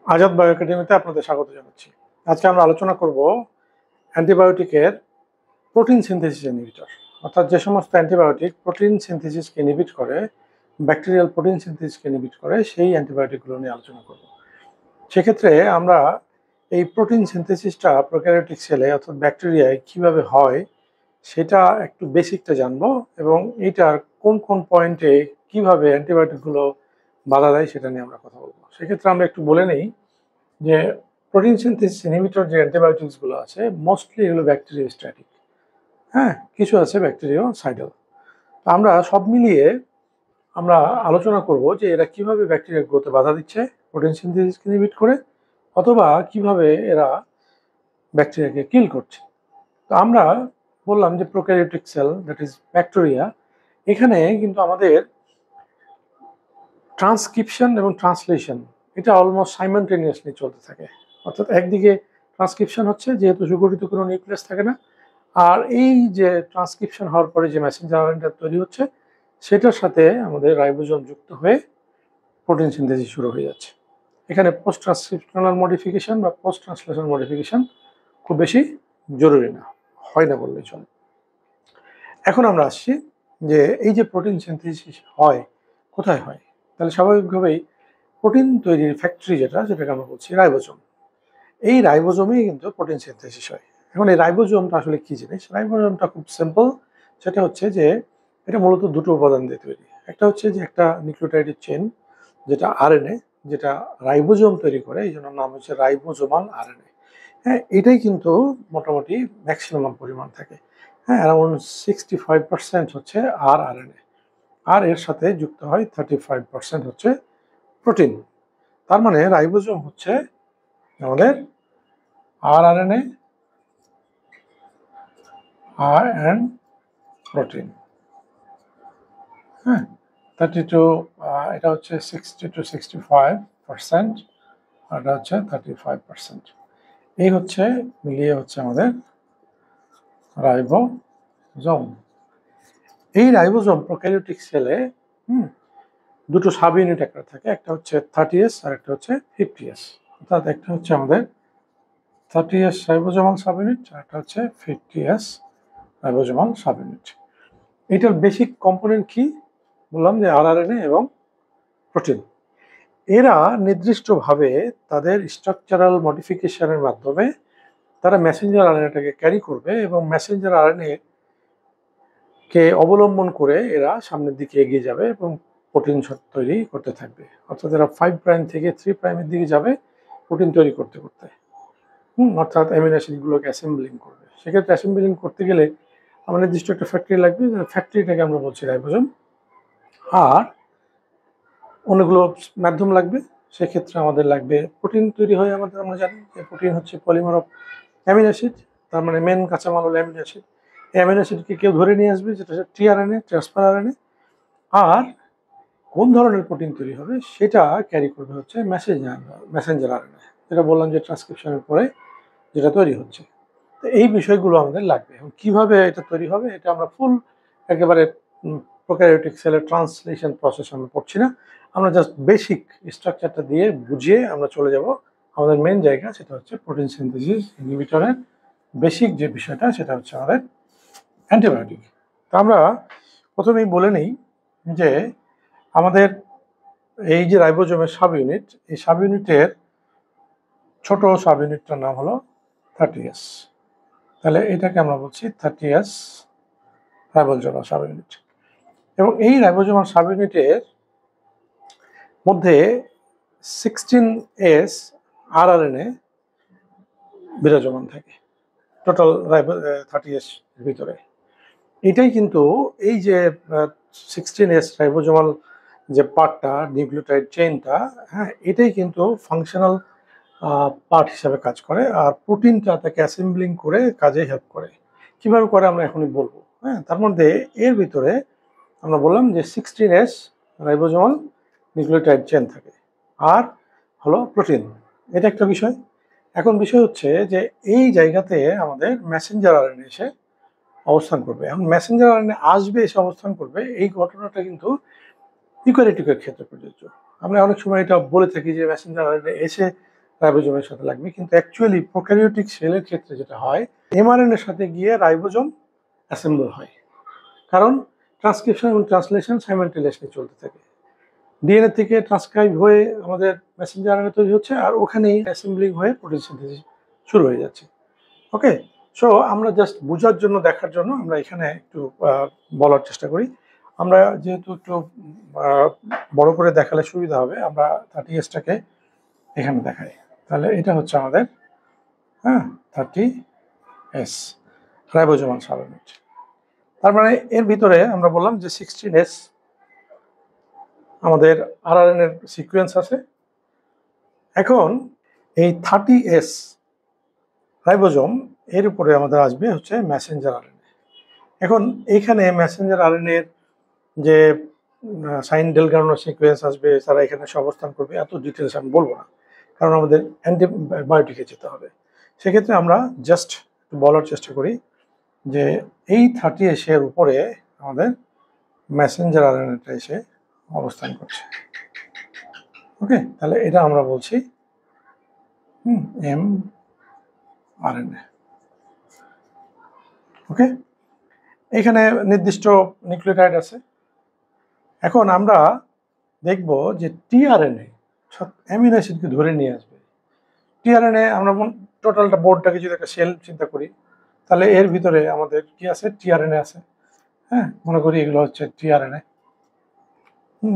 Azad bio একাডেমিতে আপনাদের স্বাগত জানাচ্ছি। আজকে আমরা আলোচনা করব অ্যান্টিবায়োটিকের প্রোটিন সিনথেসিস ইনহিবিটর, অর্থাৎ যে সমস্ত অ্যান্টিবায়োটিক প্রোটিন সিনথেসিসকে ইনহিবিট করে, ব্যাকটেরিয়াল প্রোটিন সিনথেসিসকে ইনহিবিট করে, সেই অ্যান্টিবায়োটিকগুলো নিয়ে আলোচনা করব। সেক্ষেত্রে আমরা এই প্রোটিন সিনথেসিসটা প্রোক্যারিওটিক সেলে অর্থাৎ ব্যাকটেরিয়ায় কিভাবে হয় সেটা একটু বেসিকটা জানবো, এবং এইটার কোন কোন পয়েন্টে কিভাবে অ্যান্টিবায়োটিকগুলো বাধা দেয় সেটা নিয়ে আমরা কথা বলবো। সেক্ষেত্রে আমরা একটু বলে নেই যে প্রোটিন সিনথেসিস ইনহিবিটর যে অ্যান্টিবায়োটিক্সগুলো আছে মোস্টলি এগুলো ব্যাকটেরিওস্ট্যাটিক। হ্যাঁ, কিছু আছে ব্যাকটেরিওসাইডাল। আমরা সব মিলিয়ে আমরা আলোচনা করব যে এরা কিভাবে ব্যাকটেরিয়ার গ্রোথে বাধা দিচ্ছে প্রোটিন সিনথেসিসকে ইনহিবিট করে, অথবা কিভাবে এরা ব্যাকটেরিয়াকে কিল করছে। তো আমরা বললাম যে prokaryotic sell, that is bacteria, এখানে কিন্তু আমাদের ট্রান্সক্রিপশন এবং ট্রান্সলেশন এটা অলমোস্ট সাইমালটেনিয়াসলি চলতে থাকে। অর্থাৎ একদিকে ট্রান্সক্রিপশন হচ্ছে, যেহেতু সুগঠিত কোনো নিউক্লিয়াস থাকে না, আর এই যে ট্রান্সক্রিপশন হওয়ার পরে যে মেসেঞ্জার আরএনএ তৈরি হচ্ছে সেটার সাথে আমাদের রাইবোজোম যুক্ত হয়ে প্রোটিন সিনথেসিস শুরু হয়ে যাচ্ছে। এখানে পোস্ট ট্রান্সক্রিপশনাল মডিফিকেশন বা পোস্ট ট্রান্সলেশন মডিফিকেশন খুব বেশি জরুরি না, হয় না বললেই চলে। এখন আমরা আসছি যে এই যে প্রোটিন সিনথেসিস হয় কোথায় হয়। তাহলে স্বাভাবিকভাবেই প্রোটিন তৈরির ফ্যাক্টরি যেটাকে আমরা বলছি রাইবোজোম, এই রাইবোজোমেই কিন্তু প্রোটিন সিনথেসিস হয়। এখন এই রাইবোজোমটা আসলে কি জিনিস? রাইবোজোমটা খুব সিম্পল। সেটা হচ্ছে যে এটা মূলত দুটো উপাদান দিয়ে তৈরি। একটা হচ্ছে যে একটা নিউক্লিওটাইডের চেন, যেটা আরএনএ, যেটা রাইবোজোম তৈরি করে, এই জন্য নাম হচ্ছে রাইবোজোমাল আরএনএ। হ্যাঁ, এটাই কিন্তু মোটামুটি ম্যাক্সিমাম পরিমাণ থাকে। হ্যাঁ, অ্যারাউন্ড 65% হচ্ছে আরএনএ, আর এর সাথে যুক্ত হয় 35% হচ্ছে প্রোটিন। তার মানে রাইবোজোম হচ্ছে আমাদের আরএনএ and প্রোটিন। হ্যাঁ, 32 এটা হচ্ছে 60 to 65%, আর এটা হচ্ছে 35%। এই হচ্ছে মিলিয়ে হচ্ছে আমাদের রাইবোজোম। এই রাইবোজোম প্রোক্যারিওটিক সেলে দুটো সাব ইউনিট একটা থাকে, একটা হচ্ছে 30S আর একটা হচ্ছে 50S। অর্থাৎ একটা হচ্ছে আমাদের 30S রাইবোজোমাল সাব ইউনিট, আর একটা হচ্ছে 50S রাইবোজোমাল সাব ইউনিট। এটার বেসিক কম্পোনেন্ট কি? বললাম যে আরএনএ এবং প্রোটিন। এরা নির্দিষ্টভাবে তাদের স্ট্রাকচারাল মডিফিকেশনের মাধ্যমে তারা মেসেঞ্জার আরএনএটাকে ক্যারি করবে, এবং মেসেঞ্জার আরএনএ কে অবলম্বন করে এরা সামনের দিকে এগিয়ে যাবে এবং প্রোটিন তৈরি করতে থাকবে। অর্থাৎ এরা 5 প্রাইম থেকে 3 প্রাইমের দিকে যাবে প্রোটিন তৈরি করতে করতে। অর্থাৎ অ্যামিনো অ্যাসিডগুলোকে অ্যাসেম্বলিং করবে। সেক্ষেত্রে অ্যাসেম্বলিং করতে গেলে আমার নির্দিষ্ট একটা ফ্যাক্টরি লাগবে, ফ্যাক্টরিটাকে আমরা বলছি রাইবোজোম। আর অনেকগুলো মাধ্যম লাগবে। সেক্ষেত্রে আমাদের লাগবে প্রোটিন তৈরি হয়, আমরা জানি যে প্রোটিন হচ্ছে পলিমার অফ অ্যামিনো অ্যাসিড। তার মানে মেন কাঁচামাল হলো অ্যামিনো অ্যাসিড। এই অ্যামিনো অ্যাসিডকে কেউ ধরে নিয়ে আসবে, যেটা হচ্ছে টিআরএনএ, ট্রান্সফার আরএনএ। আর কোন ধরনের প্রোটিন তৈরি হবে সেটা ক্যারি করবে হচ্ছে মেসেঞ্জার আরএনএ, যেটা বললাম যে ট্রান্সক্রিপশনের পরে যেটা তৈরি হচ্ছে। তো এই বিষয়গুলো আমাদের লাগবে। এবং কীভাবে এটা তৈরি হবে এটা আমরা ফুল একেবারে প্রোক্যারিওটিক সেলের ট্রান্সলেশন প্রসেস আমরা পড়ছি না, আমরা জাস্ট বেসিক স্ট্রাকচারটা দিয়ে বুঝিয়ে আমরা চলে যাব আমাদের মেন জায়গা, সেটা হচ্ছে প্রোটিন সিনথেসিস ইনহিবিটরের বেসিক যে বিষয়টা, সেটা হচ্ছে আমাদের অ্যান্টিবায়োটিক। তো আমরা প্রথমেই বলে নিই যে আমাদের এই যে রাইবোজোমের সাব ইউনিট, এই সাব ইউনিটের ছোট সাব ইউনিটটার নাম হলো 30S। তাহলে এটাকে আমরা বলছি 30S রাইবোজোমাল সাব ইউনিট। এবং এই রাইবোজোমাল সাব ইউনিটের মধ্যে 16S আরআরএনএ বিরাজমান থাকে টোটাল 30S এর ভিতরে। এটাই কিন্তু এই যে 16S রাইবোজোমাল যে পার্টটা, নিউক্লিওটাইড চেইনটা, হ্যাঁ, এটাই কিন্তু ফাংশনাল পার্ট হিসাবে কাজ করে, আর প্রোটিনটা তাকে অ্যাসেম্বলিং করে কাজে হেল্প করে। কীভাবে করে আমরা এখনই বলবো। হ্যাঁ, তার মধ্যে এর ভিতরে আমরা বললাম যে 16S রাইবোজোমাল নিউক্লিওটাইড চেইন থাকে, আর হলো প্রোটিন। এটা একটা বিষয়। এখন বিষয় হচ্ছে যে এই জায়গাতে আমাদের মেসেঞ্জার আরএনএ এসে অবস্থান করবে। এখন মেসেঞ্জার আরএনএ আসবে, এসে অবস্থান করবে, এই ঘটনাটা কিন্তু ইউক্যারিওটিকের ক্ষেত্রে প্রযোজ্য। আমরা অনেক সময় এটা বলে থাকি যে মেসেঞ্জার আরএনএ এসে রাইবোজোমের সাথে লাগবে, কিন্তু অ্যাকচুয়ালি প্রোক্যারিওটিক সেলের ক্ষেত্রে যেটা হয় এমআরএনএর সাথে গিয়ে রাইবোজোম অ্যাসেম্বল হয়, কারণ ট্রান্সক্রিপশন এবং ট্রান্সলেশন সাইমালটেনিয়াসলি চলতে থাকে। ডিএনএ থেকে ট্রান্সক্রাইব হয়ে আমাদের মেসেঞ্জার আরএনএ তৈরি হচ্ছে, আর ওখানেই অ্যাসেম্বলিং হয়ে প্রোটিন সিনথেসিস শুরু হয়ে যাচ্ছে। ওকে, সো আমরা জাস্ট বোঝার জন্য, দেখার জন্য আমরা এখানে একটু বলার চেষ্টা করি। আমরা যেহেতু একটু বড় করে দেখালে সুবিধা হবে, আমরা 30S এখানে দেখাই। তাহলে এটা হচ্ছে আমাদের 30S রাইবোজোমাল সাবইউনিট। তার মানে এর ভিতরে আমরা বললাম যে 16S আমাদের আরআরএনএর সিকোয়েন্স আছে। এখন এই 30S রাইবোজোম এর উপরে আমাদের আসবে হচ্ছে মেসেঞ্জার আরএনএ। এখন এইখানে মেসেঞ্জার আরএনএর যে সাইন ডেলগার্নো সিকোয়েন্স আসবে, তারা এখানে অবস্থান করবে, এত ডিটেলস আমি বলবো না, কারণ আমাদের অ্যান্টিবায়োটিকে যেতে হবে। সেক্ষেত্রে আমরা জাস্ট বলার চেষ্টা করি যে এই 30S এর উপরে আমাদের মেসেঞ্জার আরএনএটা এসে অবস্থান করছে। ওকে, তাহলে এটা আমরা বলছি mRNA। ওকে, এখানে নির্দিষ্ট নিউক্লিওটাইড আছে। এখন আমরা দেখব যে টিআরএনএ অ্যামিনো অ্যাসিডকে ধরে নিয়ে আসবে। টিআরএনএ আমরা টোটালটা বোর্ডটাকে যদি একটা সেল চিন্তা করি, তাহলে এর ভিতরে আমাদের কি আছে? টিআরএনএ আছে। হ্যাঁ, মনে করি এগুলো হচ্ছে টিআরএনএ।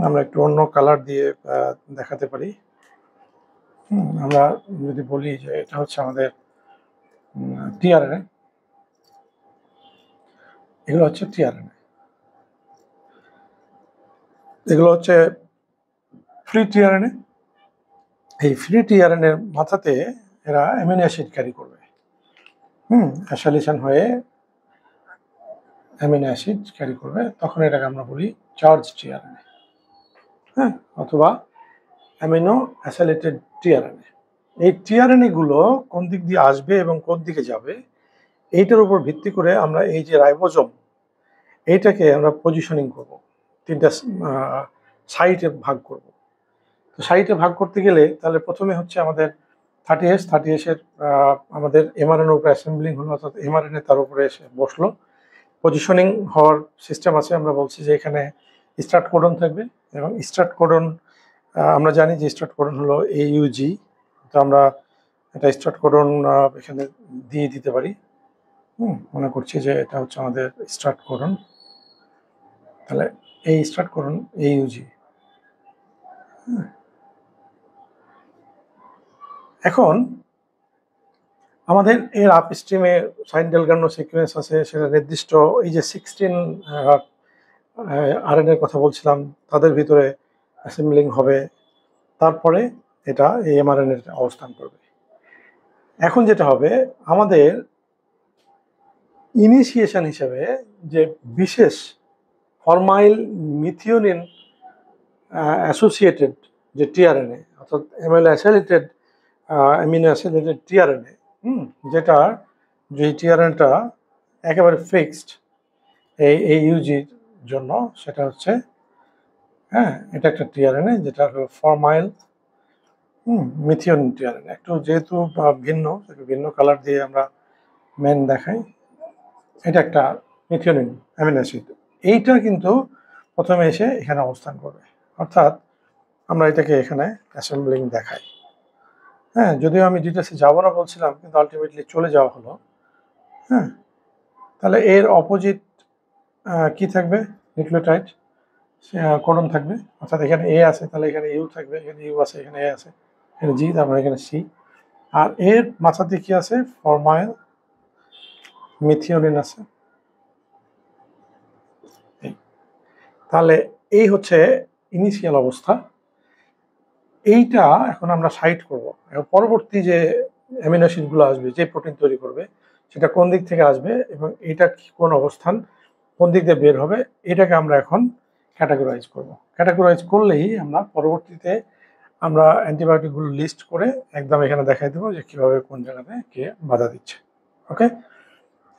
আমরা একটু অন্য কালার দিয়ে দেখাতে পারি। আমরা যদি বলি যে এটা হচ্ছে আমাদের টিআরএনএ, এগুলো হচ্ছে টিআরএনএ, এগুলো হচ্ছে ফ্রি টিআরএনএ। এই ফ্রি টিআরএনএ এর মাথাতে এরা অ্যামিনো অ্যাসিড ক্যারি করবে। অ্যাসাইলেশন হয়ে অ্যামিনো অ্যাসিড ক্যারি করবে, তখন এটাকে আমরা বলি চার্জ টিআরএনএ, অথবা অ্যামিনো অ্যাসাইলেটেড টিআরএনএ। এই টিআরএনএ গুলো কোন দিক দিয়ে আসবে এবং কোন দিকে যাবে, এইটার উপর ভিত্তি করে আমরা এই যে রাইবোজোম, এইটাকে আমরা পজিশনিং করব, তিনটা সাইটে ভাগ করব। তো সাইটে ভাগ করতে গেলে তাহলে প্রথমে হচ্ছে আমাদের 30S এর আমাদের এমআরএনএ উপরে অ্যাসেম্বলিং হলো, অর্থাৎ এমআরএনএ তার উপরে এসে বসলো। পজিশনিং হওয়ার সিস্টেম আছে, আমরা বলছি যে এখানে স্টার্ট কোডন থাকবে, এবং স্টার্ট কোডন আমরা জানি যে স্টার্ট কোডন হলো AUG। তো আমরা এটা স্টার্ট কোডন এখানে দিয়ে দিতে পারি। মনে করছি যে এটা হচ্ছে আমাদের স্টার্ট কোডন, তাহলে এই স্টার্ট কোডন AUG। এখন আমাদের এর আপ স্ট্রিমে সাইন ডেলগার্নো সিকোয়েন্স আছে, সেটা নির্দিষ্ট এই যে 16 আরএনএর কথা বলছিলাম, তাদের ভিতরে অ্যাসেম্বলিং হবে, তারপরে এটা এই এমআরএনএর অবস্থান করবে। এখন যেটা হবে, আমাদের ইনিশিয়েশন হিসেবে যে বিশেষ ফরমাইল মিথিওনিন অ্যাসোসিয়েটেড যে টিআরএনএ, অর্থাৎ অ্যামিনো অ্যাসিলেটেড টিআরএনএ, যেটা যে টিআরএনএটা একেবারে ফিক্সড এই ইউজির জন্য, সেটা হচ্ছে এটা একটা টিআরএনএ যেটা হলো ফরমাইল মিথিওনিন টিআরএনএ। একটু যেহেতু ভিন্ন কালার দিয়ে আমরা মেন দেখাই, এটা একটা মিথিওনিন অ্যামিনো অ্যাসিড। এইটা কিন্তু প্রথমে এসে এখানে অবস্থান করবে, অর্থাৎ আমরা এটাকে এখানে অ্যাসেম্বলিং দেখাই। যদিও আমি ডিটেলসে যাবো না বলছিলাম, কিন্তু আলটিমেটলি চলে যাওয়া হলো। তাহলে এর অপোজিট কি থাকবে? নিউক্লিওটাইড কোডন থাকবে, অর্থাৎ এখানে এ আছে, তাহলে এখানে ইউ থাকবে, এখানে ইউ আছে, এখানে এ আছে, এখানে জি, তারপরে এখানে সি। আর এর মাথাতে কি আছে? ফরমাইল মিথিওনিন আছে। তাহলে এই হচ্ছে ইনিশিয়াল অবস্থা। এইটা এখন আমরা সাইট করব। পরবর্তী যে অ্যামিনো অ্যাসিডগুলো আসবে, যে প্রোটিন তৈরি করবে, সেটা কোন দিক থেকে আসবে এবং এটা কোন অবস্থান, কোন দিক দিয়ে বের হবে, এটাকে আমরা এখন ক্যাটাগরাইজ করব। ক্যাটাগরাইজ করলেই আমরা পরবর্তীতে আমরা অ্যান্টিবায়োটিকগুলো লিস্ট করে একদম এখানে দেখাই দেবো যে কীভাবে কোন জায়গাতে কে বাধা দিচ্ছে। ওকে,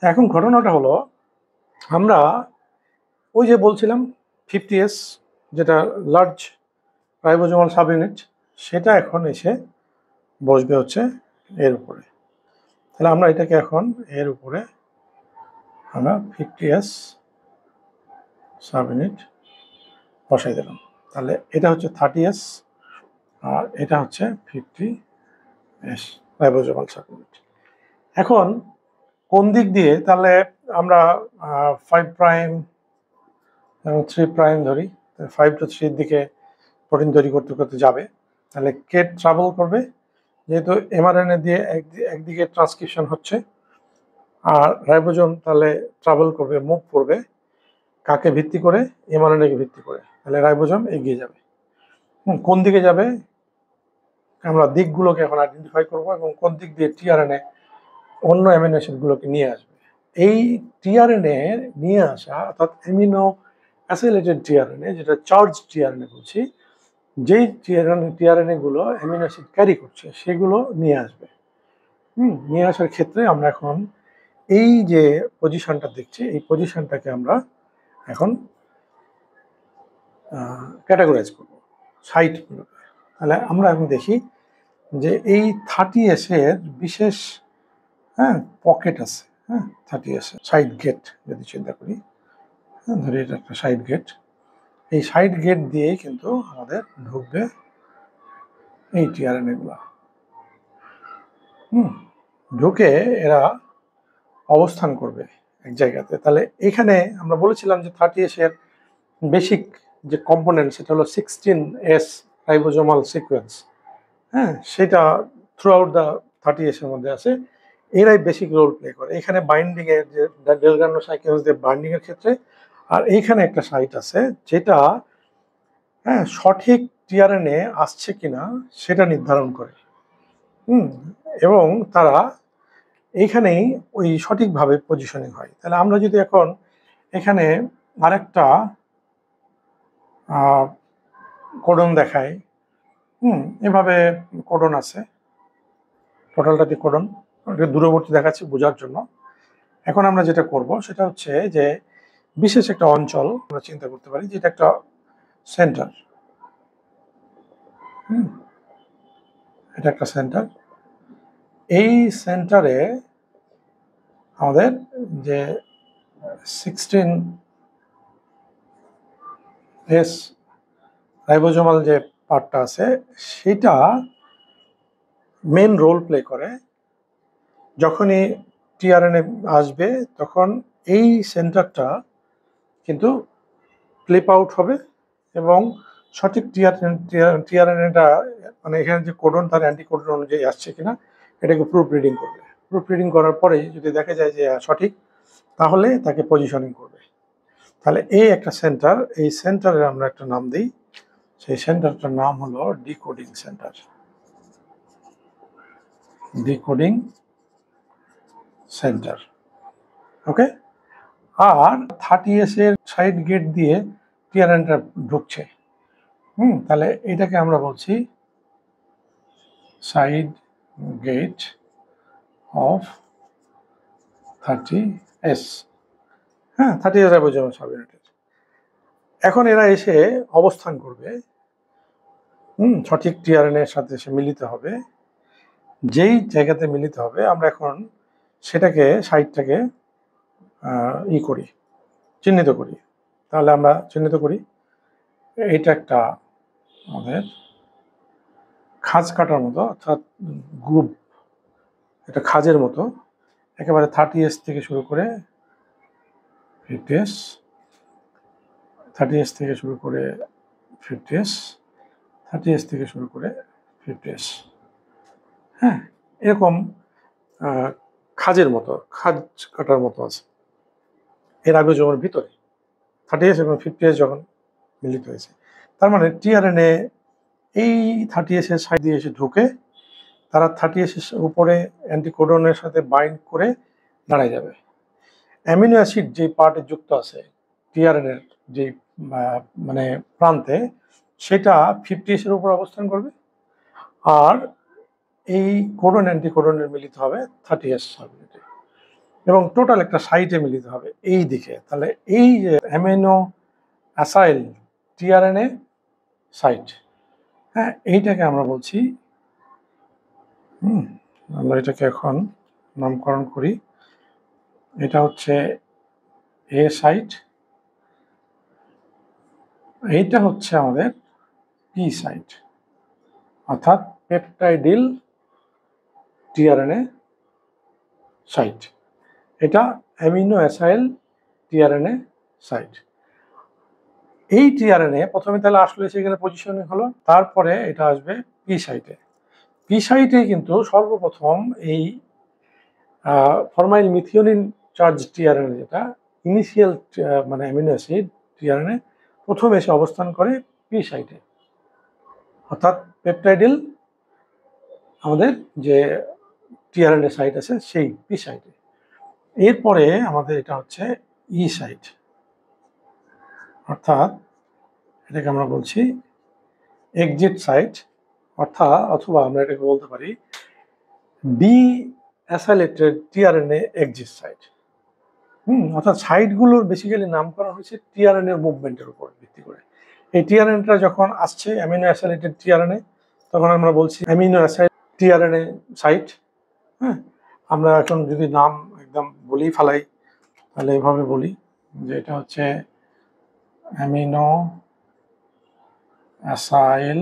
এখন ঘটনাটা হলো, আমরা ওই যে বলছিলাম 50S যেটা লার্জ রাইবোজোমাল সাবইউনিট, সেটা এখন এসে বসবে হচ্ছে এর উপরে। তাহলে আমরা এটাকে এখন এর উপরে আমরা 50s সাব ইউনিট বসাই দিলাম। তাহলে এটা হচ্ছে 30s আর এটা হচ্ছে 50s রাইবোজোমাল সাব ইউনিট। এখন কোন দিক দিয়ে তাহলে আমরা 5 প্রাইম এবং 3 প্রাইম ধরি, 5 to 3 দিকে প্রোটিন তৈরি করতে করতে যাবে। তাহলে কে ট্রাভেল করবে, যেহেতু এমআরএনএ দিয়ে একদিকে ট্রান্সক্রিপশন হচ্ছে আর রাইবোজোম তাহলে ট্রাভেল করবে, মুভ করবে কাকে ভিত্তি করে, এমআরএনএ কে ভিত্তি করে। তাহলে রাইবোজোম এগিয়ে যাবে। কোন দিকে যাবে আমরা দিকগুলোকে এখন আইডেন্টিফাই করব এবং কোন দিক দিয়ে টিআরএনএ অন্য অ্যামিনো অ্যাসিডগুলোকে নিয়ে আসবে। এই টিআরএনএ নিয়ে আসা অর্থাৎ অ্যামিনো অ্যাসিলেটেড টিআরএনএ, যেটা চার্জ টিআরএনএ বলছি, যেই টিআরএনএ গুলো অ্যামিনো অ্যাসিড ক্যারি করছে সেগুলো নিয়ে আসবে। নিয়ে আসার ক্ষেত্রে আমরা এখন এই যে পজিশনটা দেখছি, এই পজিশনটাকে আমরা এখন ক্যাটাগরাইজ করব সাইটগুলোকে। তাহলে আমরা এখন দেখি যে এই 30s এর বিশেষ পকেট আছে। 30s এর সাইড গেট যদি চিন্তা করি, ধরি এটা একটা সাইড গেট, এই সাইড গেট দিয়েই কিন্তু আমাদের ঢুকবে এই টিআরএনএ গুলা। ঢুকে এরা অবস্থান করবে এক জায়গাতে। তাহলে এখানে আমরা বলেছিলাম যে 30s এর বেসিক যে কম্পোনেন্ট সেটা হলো 16s রাইবোজোমাল সিকোয়েন্স। সেটা থ্রু আউট দ্য 30s এর মধ্যে আছে। এরাই বেসিক রোল প্লে করে এখানে বাইন্ডিং এর, যে ডেলগানো সাইকেন্স দিয়ে বাইন্ডিং এর ক্ষেত্রে। আর এইখানে একটা সাইট আছে যেটা সঠিক টিআরএনএ আসছে কিনা সেটা নির্ধারণ করে। এবং তারা এইখানেই ওই সঠিকভাবে পজিশনিং হয়। তাহলে আমরা যদি এখন এখানে আরেকটা কোডন দেখাই, এভাবে কোডন আছে, টোটালটাতে কোডন, দূরবর্তী দেখাচ্ছি বোঝার জন্য। এখন আমরা যেটা করব সেটা হচ্ছে যে বিশেষ একটা অঞ্চল আমরা চিন্তা করতে পারি, যেটা একটা সেন্টার। এটা একটা সেন্টার। এই সেন্টারে আমাদের যে 16s রাইবোজোমাল যে পার্টটা আছে সেটা মেন রোল প্লে করে। যখনই টিআরএনএ আসবে তখন এই সেন্টারটা কিন্তু ক্লিপ আউট হবে এবং সঠিক টিআরএনএটা মানে এখানে যে কোডন তার অ্যান্টিকোডন অনুযায়ী আসছে কিনা এটাকে প্রুফ রিডিং করবে। প্রুফ রিডিং করার পরে যদি দেখা যায় যে সঠিক, তাহলে তাকে পজিশনিং করবে। তাহলে এই একটা সেন্টার, এই সেন্টারের আমরা একটা নাম দিই, সেই সেন্টারটার নাম হলো ডিকোডিং সেন্টার। ডিকোডিং সেন্টার, ওকে। আর 30s এর সাইড গেট দিয়ে টিআরএনটা ঢুকছে। তাহলে এটাকে আমরা বলছি side gate of 30s। 30s ribosomal sub ইউনিটের। এখন এরা এসে অবস্থান করবে, সঠিক টিআরএনএ এর সাথে এসে মিলিত হবে। যেই জায়গাতে মিলিত হবে আমরা এখন সেটাকে সাইটটাকে করি, চিহ্নিত করি। তাহলে আমরা চিহ্নিত করি, এইটা একটা আমাদের খাঁজ কাটার মতো, অর্থাৎ গ্রুপ, এটা খাঁজের মতো একেবারে 30s থেকে শুরু করে 50s, 30s থেকে শুরু করে 50s, 30s থেকে শুরু করে 50s। এরকম খাঁজের মতো, খাঁজ কাটার মতো আছে এর আগে যখন ভিতরে 30s এবং 50s যখন মিলিত হয়েছে। তার মানে টিআরএনএ এই 30s এর সাইড দিয়ে এসে ঢুকে তারা 30s এর উপরে অ্যান্টিকোডনের সাথে বাইন্ড করে দাঁড়ায় যাবে। অ্যামিনো অ্যাসিড যে পার্টে যুক্ত আছে টিআরএনএর যে মানে প্রান্তে, সেটা 50s এর উপর অবস্থান করবে আর এই কোডন অ্যান্টিকোডনের মিলিত হবে 30s সাবইউনিটে এবং টোটাল একটা সাইটে মিলিত হবে এই দিকে। তাহলে এই যে অ্যামিনো অ্যাসাইল টিআরএনএ সাইট, এইটাকে আমরা বলছি আমরা এটাকে এখন নামকরণ করি। এটা হচ্ছে এ সাইট, এইটা হচ্ছে আমাদের পি সাইট, অর্থাৎ পেপটাইডিল টিআরএনএ সাইট। এটা অ্যামিনো অ্যাসাইল টিআরএনএ সাইট। এই টিআরএনএ প্রথমে তাহলে আসলে সেখানে পজিশনিং হলো, তারপরে এটা আসবে পি সাইটে। পি সাইটে কিন্তু সর্বপ্রথম এই ফরমাইল মিথিওনিন চার্জ টিআরএনএ, যেটা ইনিশিয়াল মানে অ্যামিনো অ্যাসিড টিআরএনএ, প্রথম এসে অবস্থান করে পি সাইটে, অর্থাৎ পেপটাইডিল আমাদের যে টিআরএনএ সাইট আছে সেই পি সাইটে। এরপরে আমাদের এটা হচ্ছে ই সাইট, অর্থাৎ এটাকে আমরা বলছি এক্সিট সাইট, অথবা আমরা এটাকে বলতে পারি ডি অ্যাসাইলেটেড টিআরএনএ এক্সিট সাইট। অর্থাৎ সাইটগুলোর বেসিক্যালি নামকরণ হয়েছে টিআরএনএ মুভমেন্টের উপর ভিত্তি করে। এই টিআরএনএটা যখন আসছে অ্যামিনো অ্যাসাইলেটেড টিআরএনএ, তখন আমরা বলছি অ্যামিনো অ্যাসাইড টিআরএনএ সাইট। হ্যাঁ, আমরা এখন যদি নাম একদম বলেই ফেলাই তাহলে এভাবে বলি যে এটা হচ্ছে অ্যামিনো অ্যাসাইল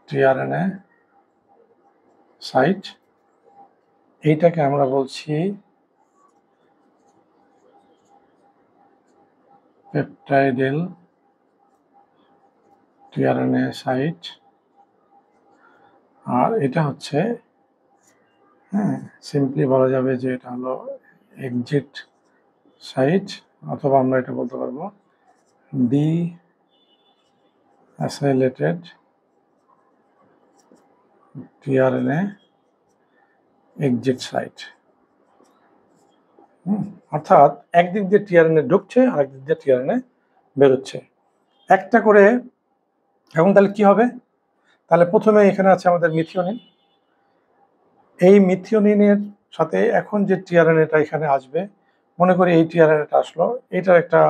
টিআরএনএ সাইট। এইটাকে আমরা বলছি পেপটাইডিল টিআরএনএ সাইট। আর এটা হচ্ছে সিম্পলি বলা যাবে যে এটা হলো এক্সিট সাইট, অথবা আমরা এটা বলতে পারবো ডি অ্যাসাইলেটেড টিআরএনএ এক্সিট সাইট। অর্থাৎ একদিক দিয়ে টিআরএনএ ঢুকছে, আরেকদিক দিয়ে টিআরএনএ বেরোচ্ছে একটা করে। এখন তাহলে কি হবে? তাহলে প্রথমে এখানে আছে আমাদের মিথিওনিন। এই মিথিওনিনের সাথে এখন যে টিআরএনএটা এখানে আসবে, মনে করি এই টিআরএনএটা আসলো, এটার একটা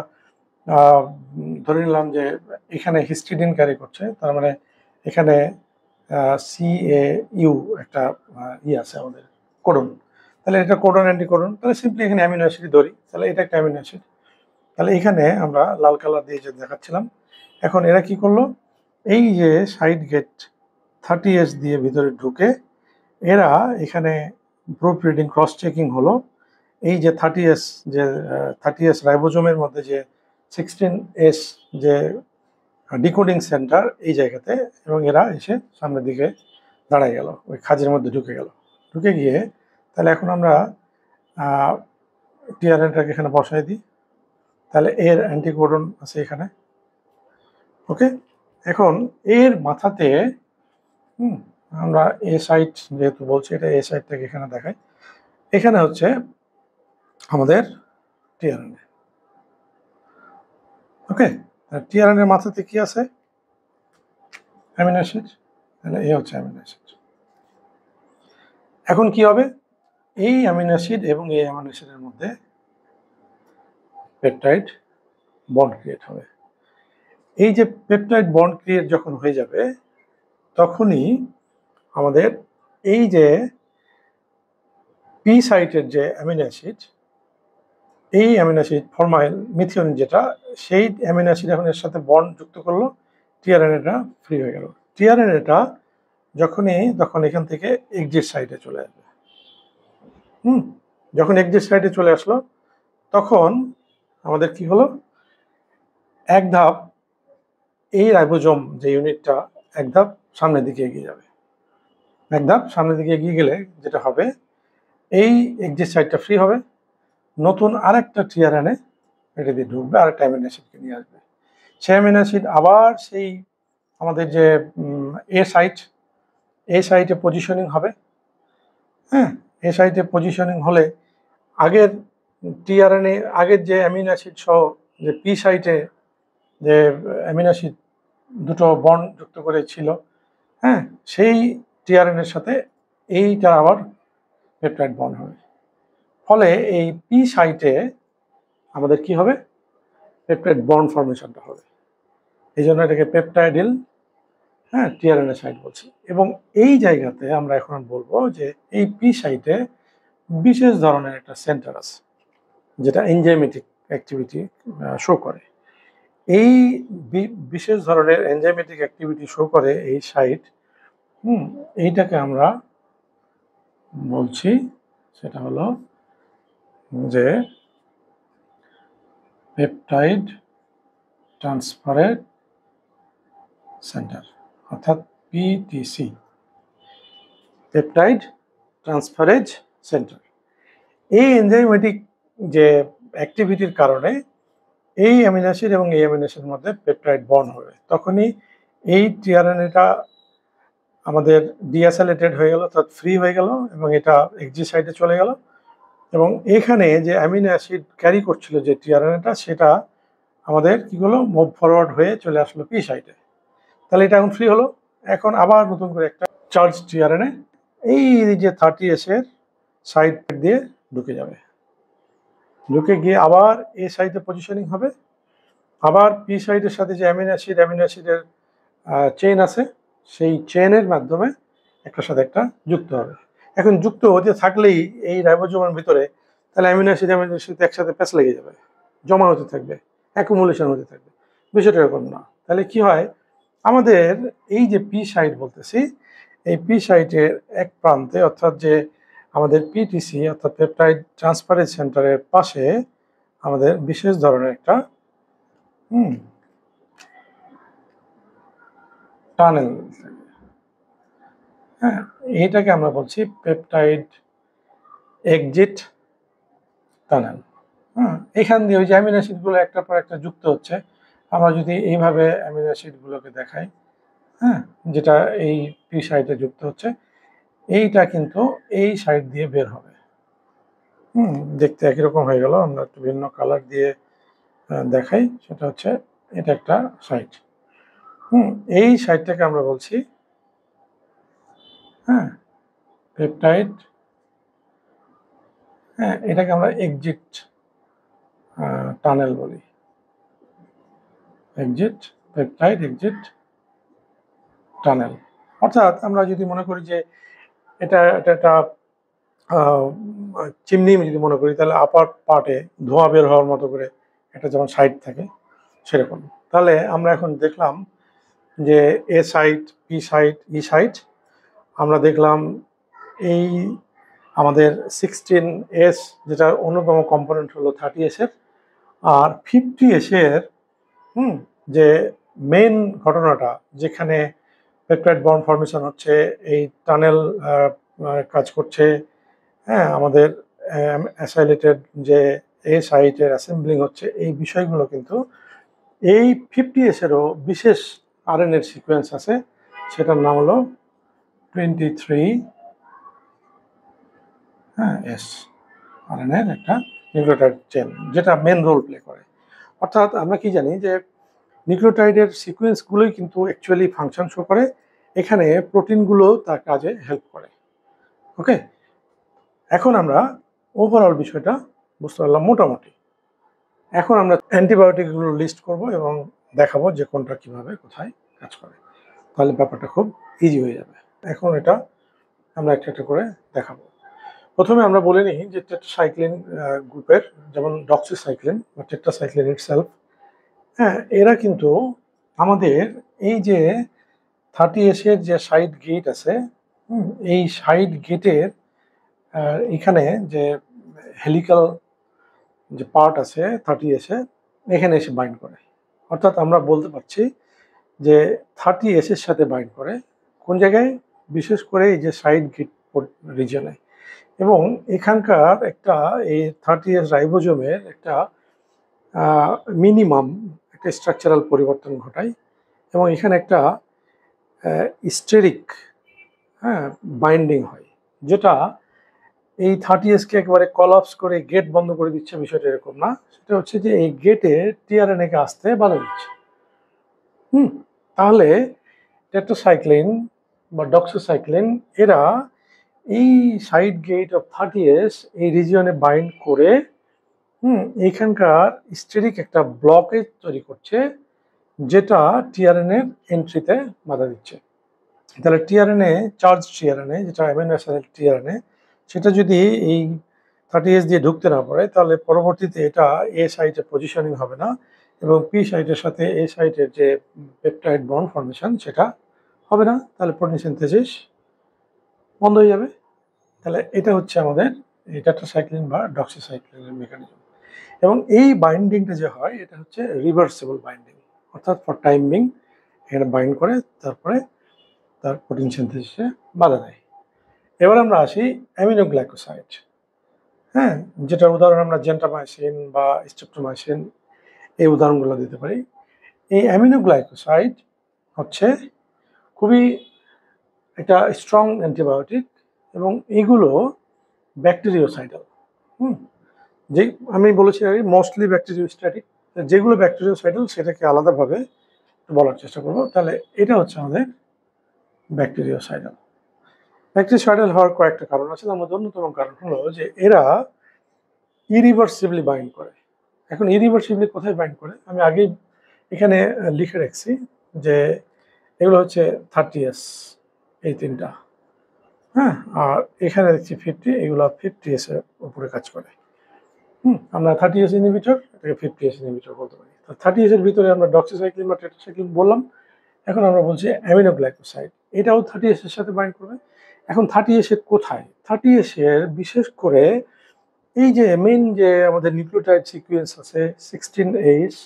ধরে নিলাম যে এখানে হিস্টিডিন ক্যারি করছে, তার মানে এখানে CAU একটা আছে আমাদের কোডন। তাহলে এটা কোডন অ্যান্টিকোডন, তাহলে সিম্পলি এখানে অ্যামিনো অ্যাসিড ধরি, তাহলে এটা একটা অ্যামিনো অ্যাসিড। তাহলে এখানে আমরা লাল কালার দিয়ে যে দেখাচ্ছিলাম, এখন এরা কি করলো, এই যে সাইড গেট 30S দিয়ে ভিতরে ঢুকে এরা এখানে প্রুফ রিডিং ক্রস চেকিং হলো। এই যে 30S রাইবোজোমের মধ্যে যে 16S যে ডিকোডিং সেন্টার এই জায়গাতে, এবং এরা এসে সামনের দিকে দাঁড়ায় গেল, ওই খাঁজের মধ্যে ঢুকে গিয়ে তাহলে এখন আমরা টিআরএনটাকে এখানে বসাই দিই। তাহলে এর অ্যান্টিকোডন আছে এখানে। ওকে, এখন এর মাথাতে আমরা এ সাইট যেহেতু বলছি, এটা এ সাইটটাকে এখানে দেখাই। এখানে হচ্ছে আমাদের টিআরএনএ। ওকে, টিআরএনএর মাথাতে কি আছে? Amino acid. তাহলে এ হচ্ছে অ্যামিনো অ্যাসিড। এখন কি হবে? এই অ্যামিনো অ্যাসিড এবং এই অ্যামিনো অ্যাসিডের মধ্যে পেপটাইড বন্ড ক্রিয়েট হবে। এই যে পেপটাইড বন্ড ক্রিয়েট যখন হয়ে যাবে, তখনই আমাদের এই যে পি সাইটের যে অ্যামিনো অ্যাসিড, এই অ্যামিনো অ্যাসিড ফরমাইল মিথিওনিন যেটা, সেই অ্যামিনো অ্যাসিড এখন এর সাথে বন্ড যুক্ত করলো, টিআরএনএটা ফ্রি হয়ে গেল। টিআরএনএটা তখন এখান থেকে এক্সিট সাইটে চলে আসবে। যখন এক্সিট সাইটে চলে আসলো, তখন আমাদের কি হলো, এক ধাপ এই রাইবোজোম যে ইউনিটটা এক ধাপ সামনের দিকে এগিয়ে যাবে। এক ধাপ সামনের দিকে এগিয়ে গেলে যেটা হবে, এই এক্সিট সাইটটা ফ্রি হবে, নতুন আরেকটা টিআরএনএ এটা দিয়ে ঢুকবে, আরেকটা অ্যামিনো অ্যাসিডকে নিয়ে আসবে। সেই অ্যামিনো অ্যাসিড আবার সেই আমাদের যে এ সাইটে পজিশনিং হবে। হ্যাঁ, এ সাইটে পজিশনিং হলে আগের টিআরএনএ, আগের যে অ্যামিনো অ্যাসিড সহ যে পি সাইটে যে অ্যামিনো অ্যাসিড দুটো বন্ড যুক্ত করে ছিল, হ্যাঁ, সেই টিআরএনএর সাথে এইটা আবার পেপটাইড বন্ড হবে। ফলে এই পি সাইটে আমাদের কি হবে, পেপটাইড বন্ড ফর্মেশনটা হবে। এই জন্য এটাকে পেপটাইডিল হ্যাঁ, টিআরএনএ সাইট বলছি। এবং এই জায়গাতে আমরা এখন বলবো যে এই পি সাইটে বিশেষ ধরনের একটা সেন্টার আছে, যেটা এনজাইমেটিক অ্যাক্টিভিটি শো করে। এই বিশেষ ধরনের এনজাইমেটিক অ্যাক্টিভিটি শো করে এই সাইট, এইটাকে আমরা বলছি, সেটা হলো যে পেপটাইড ট্রান্সফারেজ সেন্টার, অর্থাৎ পিটিসি, পেপটাইড ট্রান্সফারেজ সেন্টার। এই এনজাইমেটিক যে অ্যাক্টিভিটির কারণে এই অ্যামিনো অ্যাসিড এবং এই অ্যামিনো অ্যাসিডের মধ্যে পেপটাইড বন্ড হবে, তখনই এই টিআরএনএটা আমাদের ডিঅ্যাসাইলেটেড হয়ে গেল, অর্থাৎ ফ্রি হয়ে গেল, এবং এটা এক্সি সাইটে চলে গেল। এবং এখানে যে অ্যামিনো অ্যাসিড ক্যারি করছিল যে টিআরএনএটা, সেটা আমাদের কি হলো, মুভ ফরওয়ার্ড হয়ে চলে আসলো পি সাইটে। তাহলে এটা এখন ফ্রি হলো। এখন আবার নতুন করে একটা চার্জ টিআরএনএ এই যে 30S এর সাইড দিয়ে ঢুকে যাবে, ঢুকে গিয়ে আবার এ সাইটে পজিশনিং হবে, আবার পি সাইটের সাথে যে অ্যামিনো অ্যাসিডের চেইন আছে, সেই চেইনের মাধ্যমে একটার সাথে একটা যুক্ত হবে। এখন যুক্ত হতে থাকলেই এই রাইবোজোমের ভিতরে তাহলে অ্যামিনো অ্যাসিড একসাথে প্যাঁচ লেগে যাবে, জমা হতে থাকবে, অ্যাকুমুলেশন হতে থাকবে। বিষয়টা এরকম না। তাহলে কি হয়, আমাদের এই যে পি সাইট বলতেছি, এই পি সাইটের এক প্রান্তে, অর্থাৎ যে আমাদের পিটিসি অর্থাৎ পেপটাইড ট্রান্সফারেজ সেন্টারের পাশে আমাদের বিশেষ ধরনের একটা টানেল, হ্যাঁ, এইটাকে আমরা বলছি পেপটাইড এক্সিট টানেল। এখান দিয়ে ওই যে অ্যামিনো অ্যাসিডগুলো একটার পর একটা যুক্ত হচ্ছে। আমরা যদি এইভাবে অ্যামিনো অ্যাসিডগুলোকে দেখাই, হ্যাঁ, যেটা এই পি সাইটে যুক্ত হচ্ছে, এইটা কিন্তু এই সাইড দিয়ে বের হবে। দেখতে একই রকম হয়ে গেল, আমরা একটু ভিন্ন কালার দিয়ে দেখাই। সেটা হচ্ছে এটা একটা সাইট। এই সাইটটাকে আমরা বলছি, হ্যাঁ, পেপটাইড, হ্যাঁ, এটাকে আমরা এক্সিট টানেল বলি, এক্সিট পেপটাইড এক্সিট টানেল। অর্থাৎ আমরা যদি মনে করি যে এটা একটা চিমনি যদি মনে করি, তাহলে আপার পার্টে ধোঁয়া বের হওয়ার মতো করে একটা যেমন সাইড থাকে, সেরকম। তাহলে আমরা এখন দেখলাম যে এ সাইট, পি সাইট, ই সাইট। আমরা দেখলাম এই আমাদের 16S, যেটার অন্যতম কম্পোনেন্ট হলো 30S এর, আর 50S এর যে মেন ঘটনাটা, যেখানে পেপটাইড বন্ড ফর্মেশন হচ্ছে, এই টানেল কাজ করছে, হ্যাঁ, আমাদের অ্যাসাইলেটেড যে এ সাইটের অ্যাসেম্বলিং হচ্ছে, এই বিষয়গুলো কিন্তু এই 50S এরও বিশেষ আরএনএর সিকোয়েন্স আছে, সেটার নাম হলো 23 এস আরএনএর একটা নিউক্লিওটাইড চেন, যেটা মেন রোল প্লে করে। অর্থাৎ আমরা কি জানি যে নিউক্লিওটাইডের সিকোয়েন্সগুলোই কিন্তু অ্যাকচুয়ালি ফাংশন শো করে, এখানে প্রোটিনগুলো তার কাজে হেল্প করে। ওকে, এখন আমরা ওভারঅল বিষয়টা বুঝতে পারলাম মোটামুটি। এখন আমরা অ্যান্টিবায়োটিকগুলো লিস্ট করব এবং দেখাবো যে কোনটা কিভাবে কোথায় কাজ করে, তাহলে ব্যাপারটা খুব ইজি হয়ে যাবে। এখন এটা আমরা একটা একটা করে দেখাবো। প্রথমে আমরা বলে নিই যে টেট্রাসাইক্লিন গ্রুপের, যেমন ডক্সিসাইক্লিন বা টেট্রাসাইক্লিন ইটসেলফ, হ্যাঁ, এরা কিন্তু আমাদের এই যে 30S এর যে সাইড গেট আছে, এই সাইড গেটের এখানে যে হেলিক্যাল যে পার্ট আছে 30S এ, এখানে এসে বাইন্ড করে। অর্থাৎ আমরা বলতে পারছি যে 30S এর সাথে বাইন্ড করে কোন জায়গায়, বিশেষ করে এই যে সাইড গেট রিজনে। এবং এখানকার একটা এই 30S রাইবোজোমের একটা মিনিমাম একটা স্ট্রাকচারাল পরিবর্তন ঘটায়, এবং এখানে একটা স্টেরিক, হ্যাঁ, বাইন্ডিং হয়, যেটা এই 30S-কে একেবারে কলাপস করে গেট বন্ধ করে দিচ্ছে। বিষয়টা এরকম না, সেটা হচ্ছে যে এই গেটে টিআরএনএ-কে আসতে বাধা দিচ্ছে। তাহলে টেট্রাসাইক্লিন বা ডক্সিসাইক্লিন এরা এই সাইড গেট অফ 30S এই রিজিয়নে বাইন্ড করে এইখানকার স্টেরিক একটা ব্লকেজ তৈরি করছে, যেটা টিআরএনএ এন্ট্রিতে বাধা দিচ্ছে। তাহলে টিআরএনএ, চার্জ টিআরএনএ, যেটা অ্যামিনো অ্যাসিড টিআরএনএ, সেটা যদি এই 30S দিয়ে ঢুকতে না পারে, তাহলে পরবর্তীতে এটা এ সাইটে পজিশনিং হবে না এবং পি সাইটের সাথে এ সাইটের যে পেপটাইড বন্ড ফর্মেশন সেটা হবে না। তাহলে প্রোটিন সিনথেসিস বন্ধ হয়ে যাবে। তাহলে এটা হচ্ছে আমাদের এই টেট্রাসাইক্লিন বা ডক্সিসাইক্লিনের মেকানিজম। এবং এই বাইন্ডিংটা যে হয় এটা হচ্ছে রিভার্সিবল বাইন্ডিং, অর্থাৎ ফর টাইম বিং এখানে বাইন্ড করে তারপরে তার প্রোটিন সিনথেসিসে বাধা দেয়। এবার আমরা আসি অ্যামিনোগ্লাইকোসাইড। হ্যাঁ, যেটার উদাহরণ আমরা জেন্টামাইসিন বা স্ট্রেপ্টোমাইসিন এই উদাহরণগুলো দিতে পারি। এই অ্যামিনোগ্লাইকোসাইড হচ্ছে খুবই একটা স্ট্রং অ্যান্টিবায়োটিক এবং এগুলো ব্যাকটেরিওসাইডাল। যে আমি বলেছি আগে মোস্টলি ব্যাকটেরিওস্ট্যাটিক, যেগুলো ব্যাকটেরিওসাইডাল সেটাকে আলাদাভাবে বলার চেষ্টা করবো। তাহলে এটা হচ্ছে আমাদের ব্যাকটেরিওসাইডাল। ব্যাকটেরিওসাইডাল হওয়ার কয়েকটা কারণ আছে, তার মধ্যে অন্যতম কারণ হলো যে এরা ইরিভার্সিবলি বাইন্ড করে। এখন ইরিভার্সিবলি কোথায় বাইন্ড করে আমি আগেই এখানে লিখে রাখছি যে এগুলো হচ্ছে 30S, এই তিনটা। হ্যাঁ, আর এখানে দেখছি 50, এগুলো 50S এর উপরে কাজ করে। আমরা 30S ইনহিবিটর, এটাকে 50S ইনহিবিটর বলতে পারি। 30S এর ভিতরে আমরা ডক্সিসাইক্লিন বা টেট্রাসাইক্লিন বললাম। এখন আমরা বলছি অ্যামিনোগ্লাইকোসাইড, এটাও 30S এর সাথে বাইন্ড করবে। এখন 30S এর কোথায়? 30S এর বিশেষ করে এই যে মেইন যে আমাদের নিউক্লিওটাইড সিকুয়েন্স আছে 16H,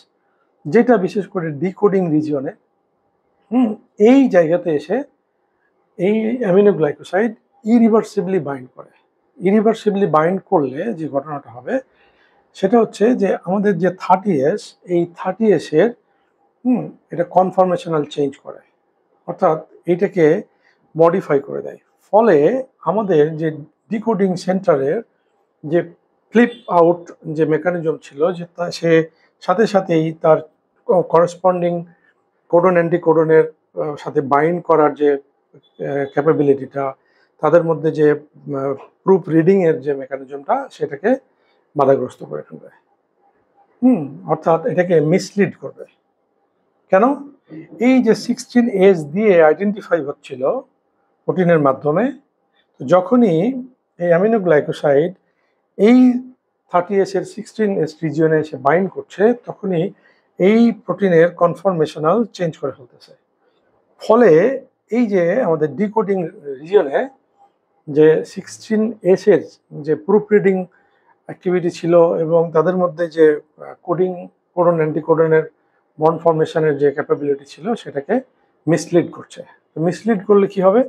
যেটা বিশেষ করে ডিকোডিং রিজিয়নে, এই জায়গাতে এসে এই অ্যামিনোগ্লাইকোসাইড ইরিভার্সিবলি বাইন্ড করে। ইরিভার্সিবলি বাইন্ড করলে যে ঘটনাটা হবে সেটা হচ্ছে যে আমাদের যে 30S, এই 30S এর এটা কনফরমেশনাল চেঞ্জ করে, অর্থাৎ এইটাকে মডিফাই করে দেয়। ফলে আমাদের যে ডিকোডিং সেন্টারের যে ফ্লিপ আউট যে মেকানিজম ছিল, যে সে সাথে সাথেই তার করসপন্ডিং কোডন অ্যান্টিকোডনের সাথে বাইন্ড করার যে ক্যাপাবিলিটিটা, তাদের মধ্যে যে প্রুফ রিডিংয়ের যে মেকানিজমটা, সেটাকে বাধাগ্রস্ত করে ফেলবে। অর্থাৎ এটাকে মিসলিড করবে। কেন? এই যে 16H দিয়ে আইডেন্টিফাই হচ্ছিল প্রোটিনের মাধ্যমে, যখনই এই অ্যামিনোগ্লাইকোসাইড এই 30S এর 16H রিজিয়নে এসে বাইন্ড করছে, তখনই এই প্রোটিনের কনফরমেশনাল চেঞ্জ করে ফেলতেছে। ফলে এই যে আমাদের ডিকোডিং রিজিয়নে যে 16H এর যে প্রুফ রিডিং অ্যাক্টিভিটি ছিল এবং তাদের মধ্যে যে কোডন অ্যান্টিকোডনের বন্ড ফর্মেশনের যে ক্যাপাবিলিটি ছিল, সেটাকে মিসলিড করছে। মিসলিড করলে কি হবে?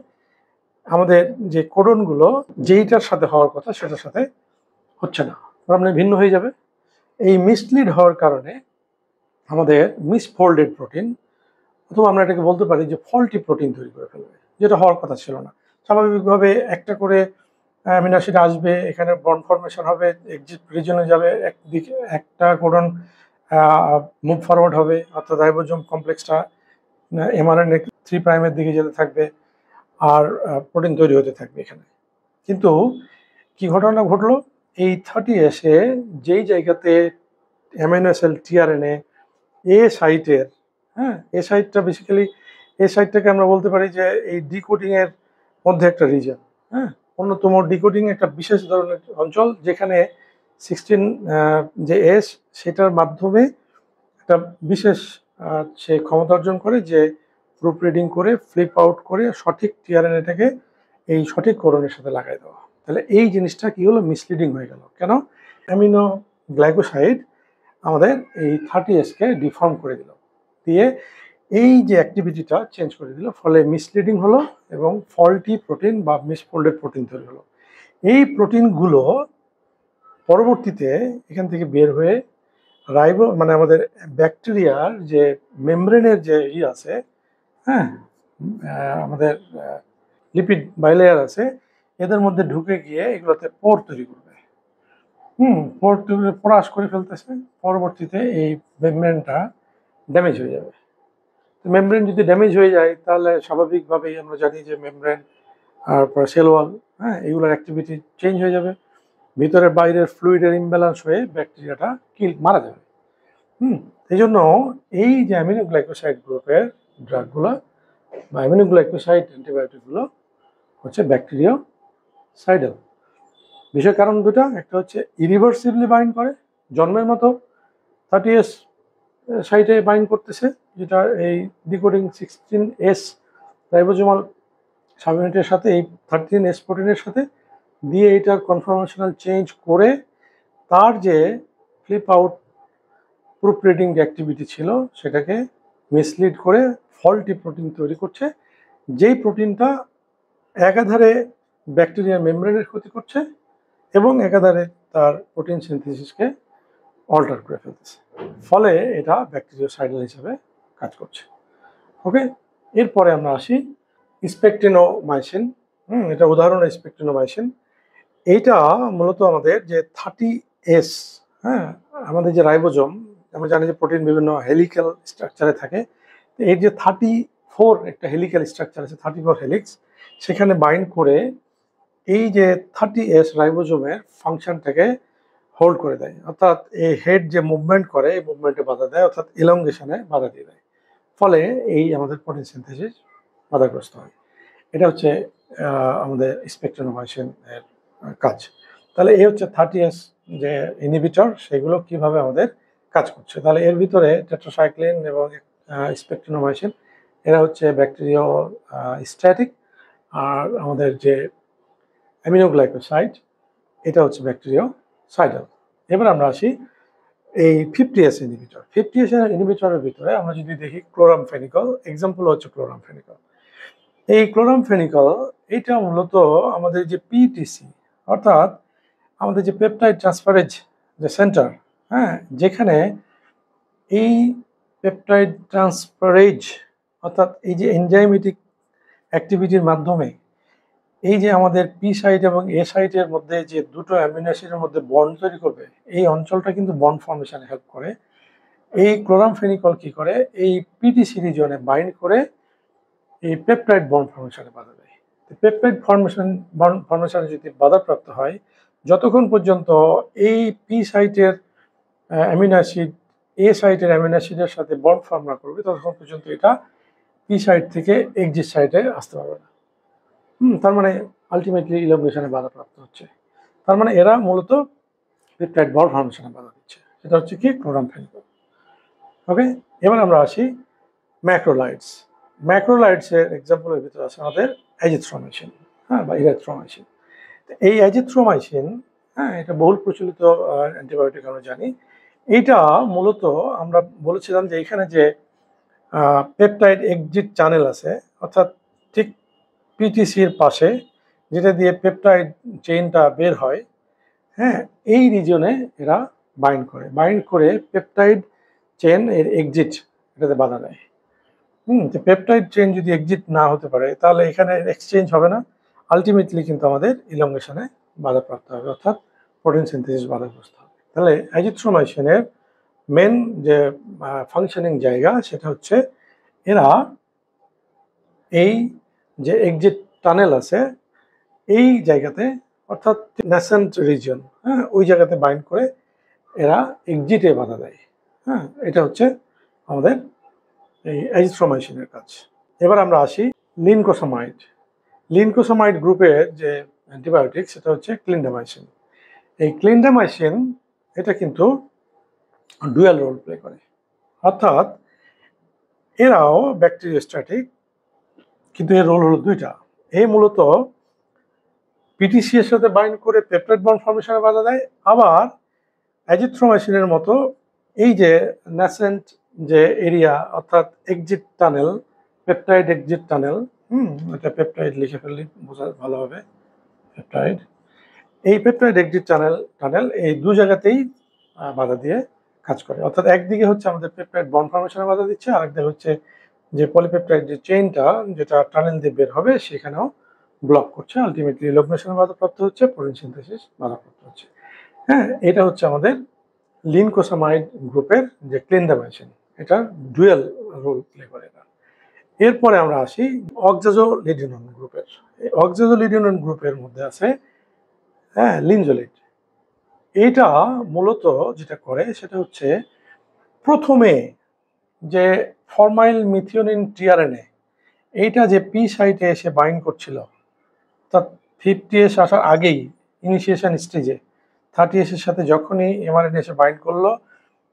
আমাদের যে কোডনগুলো যেইটার সাথে হওয়ার কথা সেটার সাথে হচ্ছে না, মানে ভিন্ন হয়ে যাবে। এই মিসলিড হওয়ার কারণে আমাদের মিসফোল্ডেড প্রোটিন, অথবা আমরা এটাকে বলতে পারি যে ফল্টি প্রোটিন তৈরি করে ফেলবে, যেটা হওয়ার কথা ছিল না। স্বাভাবিকভাবে একটা করে অ্যামিনো অ্যাসিড আসবে, এখানে বন্ড ফর্মেশন হবে, এক্সিট রিজনে যাবে, একদিকে একটা কোডন মুভ ফরওয়ার্ড হবে, অর্থাৎ রাইবোজোম কমপ্লেক্সটা mRNA 3' দিকে যেতে থাকবে আর প্রোটিন তৈরি হতে থাকবে এখানে। কিন্তু কি ঘটনা ঘটলো? এই 30S এ যেই জায়গাতে অ্যামিনো অ্যাসিড টিআরএনএ এ সাইটের, এ সাইটটা বেসিক্যালি, এ সাইটটাকে আমরা বলতে পারি যে এই ডিকোডিং এর মধ্যে একটা রিজন, অন্যতম ডিকোডিং একটা বিশেষ ধরনের অঞ্চল, যেখানে 16 যে এস, সেটার মাধ্যমে একটা বিশেষ সে ক্ষমতা অর্জন করে যে প্রুফ রিডিং করে ফ্লিপ আউট করে সঠিক টিআরএনএটাকে এই সঠিক কোডনের সাথে লাগাই দেওয়া। তাহলে এই জিনিসটা কি হলো? মিসলিডিং হয়ে গেল। কেন? অ্যামিনো গ্লাইকোসাইড আমাদের এই 30S কে ডিফর্ম করে দিল, দিয়ে এই যে অ্যাক্টিভিটিটা চেঞ্জ করে দিল, ফলে মিসলিডিং হলো এবং ফল্টি প্রোটিন বা মিসফোল্ডেড প্রোটিন তৈরি হলো। এই প্রোটিনগুলো পরবর্তীতে এখান থেকে বের হয়ে মানে আমাদের ব্যাকটেরিয়ার যে মেমব্রেনের যে আছে, আমাদের লিপিড বাইলেয়ার আছে, এদের মধ্যে ঢুকে গিয়ে এগুলোতে পোর তৈরি করবে। পোর পরাশ করে ফেলতেছে, পরবর্তীতে এই মেমব্রেনটা ড্যামেজ হয়ে যাবে। মেমব্রেন যদি ড্যামেজ হয়ে যায়, তাহলে স্বাভাবিকভাবেই আমরা জানি যে মেমব্রেন আর সেল ওয়াল, এগুলোর অ্যাক্টিভিটি চেঞ্জ হয়ে যাবে, ভিতরে বাইরের ফ্লুইডের ইমব্যালেন্স হয়ে ব্যাকটেরিয়াটা মারা যাবে। এই জন্য এই যে অ্যামিনোগ্লাইকোসাইড গ্রুপের ড্রাগগুলো বা অ্যামিনোগ্লাইকোসাইড অ্যান্টিবায়োটিকগুলো হচ্ছে ব্যাকটেরিয়াসাইডাল। বিষয় কারণ দুটা, একটা হচ্ছে ইরিভার্সিবলি বাইন্ড করে, জন্মের মতো 30S সাইটে বাইন্ড করতেছে, যেটা এই ডিকোডিং 16S রাইবোজোমাল সাবইউনিটের সাথে এই 13S প্রোটিনের সাথে দিয়ে এটার কনফরমেশনাল চেঞ্জ করে তার যে ফ্লিপ আউট প্রুফ রিডিং যে অ্যাক্টিভিটি ছিল সেটাকে মিসলিড করে ফল্টি প্রোটিন তৈরি করছে, যেই প্রোটিনটা একাধারে ব্যাকটেরিয়ার মেমব্রেনের ক্ষতি করছে এবং একাধারে তার প্রোটিন সিনথেসিসকে অল্টার করে ফেলতেছে, ফলে এটা ব্যাকটেরিয়াসাইডাল হিসেবে কাজ করছে। ওকে, এরপরে আমরা আসি স্পেকটিনোমাইসিন। এটা উদাহরণ স্পেকটিনোমাইসিন। এইটা মূলত আমাদের যে 30S, আমাদের যে রাইবোজোম, আমরা জানি যে প্রোটিন বিভিন্ন হেলিক্যাল স্ট্রাকচারে থাকে, এর যে 34 একটা হেলিক্যাল স্ট্রাকচার আছে, 34 হেলিক্স, সেখানে বাইন্ড করে এই যে 30S রাইবোজোমের ফাংশনটাকে হোল্ড করে দেয়, অর্থাৎ এই হেড যে মুভমেন্ট করে এই মুভমেন্টে বাধা দেয়, অর্থাৎ ইলংগেশনে বাধা দিয়ে দেয়, ফলে এই আমাদের প্রোটিন সিনথেসিস বাধাগ্রস্ত হয়। এটা হচ্ছে আমাদের স্পেকট্রিনোমাইসিন এর কাজ। তাহলে এই হচ্ছে 30S যে ইনহিবিটর, সেগুলো কিভাবে আমাদের কাজ করছে। তাহলে এর ভিতরে টেট্রাসাইক্লিন এবং স্পেকট্রিনোমাইসিন এরা হচ্ছে ব্যাকটেরিয়া স্ট্যাটিক, আর আমাদের যে অ্যামিনোগ্লাইকোসাইড এটা হচ্ছে ব্যাকটেরিয়াসাইডাল। এবার আমরা আসি এই 50S ইনহিবিটর। 50S ইনহিবিটরের ভিতরে আমরা যদি দেখি ক্লোরামফেনিকল, এক্সাম্পল হচ্ছে ক্লোরামফেনিকল। এই ক্লোরামফেনিকল এটা মূলত আমাদের যে পিটিসি, অর্থাৎ আমাদের যে পেপটাইড ট্রান্সফারেজ যে সেন্টার, যেখানে এই পেপটাইড ট্রান্সফারেজ অর্থাৎ এই যে এনজাইমেটিক অ্যাক্টিভিটির মাধ্যমে এই যে আমাদের পি সাইট এবং এ সাইটের মধ্যে যে দুটো অ্যামিনো অ্যাসিডের মধ্যে বন্ড তৈরি করবে, এই অঞ্চলটা কিন্তু বন্ড ফর্মেশনে হেল্প করে। এই ক্লোরামফেনিকল কি করে, এই পিটিসি রিজনে বাইন্ড করে এই পেপটাইড বন্ড ফর্মেশনে বাধা দেয়। পেপটাইড ফর্মেশনে যদি বাধাপ্রাপ্ত হয়, যতক্ষণ পর্যন্ত এই পি সাইটের অ্যামিনো অ্যাসিড এ সাইটের অ্যামিনো অ্যাসিডের সাথে বন্ড ফর্ম না করবে, ততক্ষণ পর্যন্ত এটা পি সাইট থেকে এক্সিট সাইটে আসতে পারবে না। তার মানে আলটিমেটলি ইলংগেশনে বাধাপ্রাপ্ত হচ্ছে। তার মানে এরা মূলত পেপটাইড বন্ড ফর্মেশনে বাধা দিচ্ছে। সেটা হচ্ছে কি ক্লোরামফেনিকল। ওকে, এবার আমরা আসি ম্যাক্রোলাইডস। ম্যাক্রোলাইডসের এক্সাম্পলের ভিতরে আছে আমাদের অ্যাজিথ্রোমাইসিন, বা ইরাথ্রোমাইসিন। এই অ্যাজিথ্রোমাইসিন, এটা বহুল প্রচলিত অ্যান্টিবায়োটিক আমরা জানি। এইটা মূলত আমরা বলেছিলাম যে এখানে যে পেপটাইড এক্সিট চ্যানেল আছে, অর্থাৎ ঠিক পিটিসির পাশে যেটা দিয়ে পেপটাইড চেইনটা বের হয়, এই রিজনে এরা বাইন্ড করে পেপটাইড চেইন এর এক্সিট এটাতে বাধা দেয়। পেপটাইড চেইন যদি এক্সিট না হতে পারে, তাহলে এখানে এক্সচেঞ্জ হবে না, আলটিমেটলি কিন্তু আমাদের ইলংগেশনে বাধাপ্রাপ্ত হবে, অর্থাৎ প্রোটিন সিনথেসিস বাধাগ্রস্ত হবে। তাহলে অ্যাজিথ্রোমাইসিনের মেন যে ফাংশনিং জায়গা সেটা হচ্ছে এরা এই যে এক্সিট টানেল আছে এই জায়গাতে, অর্থাৎ ন্যাসেন্ট রিজন, ওই জায়গাতে বাইন্ড করে এরা এক্সিটে বাধা দেয়। এটা হচ্ছে আমাদের এই অ্যাজিথ্রোমাইসিনের কাজ। এবার আমরা আসি লিনকোসামাইড। লিনকোসামাইড গ্রুপের যে অ্যান্টিবায়োটিক সেটা হচ্ছে ক্লিন্ডামাইসিন। এই ক্লিন্ডামাইসিন এটা কিন্তু ডুয়াল রোল প্লে করে, অর্থাৎ এরাও ব্যাকটেরিয়াস্ট্যাটিক, কিন্তু এর রোল হলো দুইটা। এই মূলত পিটিসি এর সাথে বাইন্ড করে পেপটাইড বন্ড ফর্মেশনে বাধা দেয়, আবার অ্যাজিথ্রোমাইসিনের মতো এই যে ন্যাসেন্ট যে এরিয়া, অর্থাৎ exit tunnel, peptide exit tunnel, এটা পেপটাইড লিখে ফেললে বোঝা ভালো হবে, পেপটাইড, এই পেপটাইড এক্সিট টানেল এই দু জায়গাতেই বাধা দিয়ে কাজ করে। অর্থাৎ একদিকে হচ্ছে আমাদের পেপটাইড বন্ড ফর্মেশনে বাধা দিচ্ছে, আরেকদিকে হচ্ছে যে পলিপেপটাইড যে চেইনটা যেটা টানেল দিয়ে বের হবে সেখানেও ব্লক করছে, আলটিমেটলি ইলংগেশনে বাধাপ্রাপ্ত হচ্ছে, প্রোটিন সিনথেসিস বাধাপ্রাপ্ত হচ্ছে। এটা হচ্ছে আমাদের লিনকোসামাইড গ্রুপের যে ক্লিন্ডামাইসিন, এটা ডুয়াল রোল প্লে করে। এরপরে আমরা আসি অক্সাজোলিডিনন গ্রুপের। এই অক্সাজোলিডিনন গ্রুপের মধ্যে আছে লিনজোলিড। এটা মূলত যেটা করে সেটা হচ্ছে প্রথমে যে ফরমাইল মিথিওনিন টিআরএনএ এইটা যে পি সাইটে এসে বাইন্ড করছিল, অর্থাৎ 50S আসার আগেই ইনিশিয়েশন স্টেজে 30S এর সাথে যখনই এমআরএনএ এসে বাইন্ড করলো,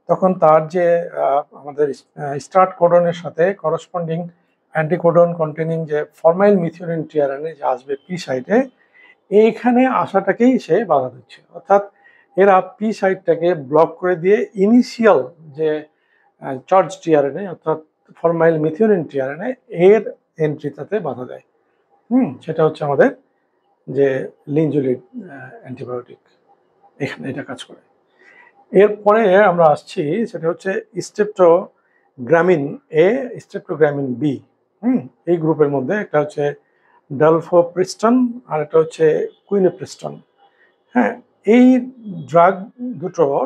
তখন তার যে আমাদের স্টার্ট কোডনের সাথে করসপন্ডিং অ্যান্টিকোডন কন্টেনিং যে ফরমাইল মিথিওনিন টিআরএনএ যে আসবে পি সাইটে, এইখানে আসাটাকেই সে বাধা দিচ্ছে। অর্থাৎ এরা পি সাইটটাকে ব্লক করে দিয়ে ইনিশিয়াল যে চার্জ টিআরএনএ অর্থাৎ ফরমাইল মিথিওনিন টিআরএনএ এর এন্ট্রিটাতে বাধা দেয়। সেটা হচ্ছে আমাদের যে লিনজুলিড অ্যান্টিবায়োটিক, এখানে এটা কাজ করে। এরপরে আমরা আসছি, সেটা হচ্ছে স্ট্রেপ্টোগ্রামিন এ, স্ট্রেপ্টোগ্রামিন বি। এই গ্রুপের মধ্যে একটা হচ্ছে ডালফোপ্রিস্টন আর একটা হচ্ছে কুইনোপ্রিস্টন। হ্যাঁ, এই ড্রাগ দুটোর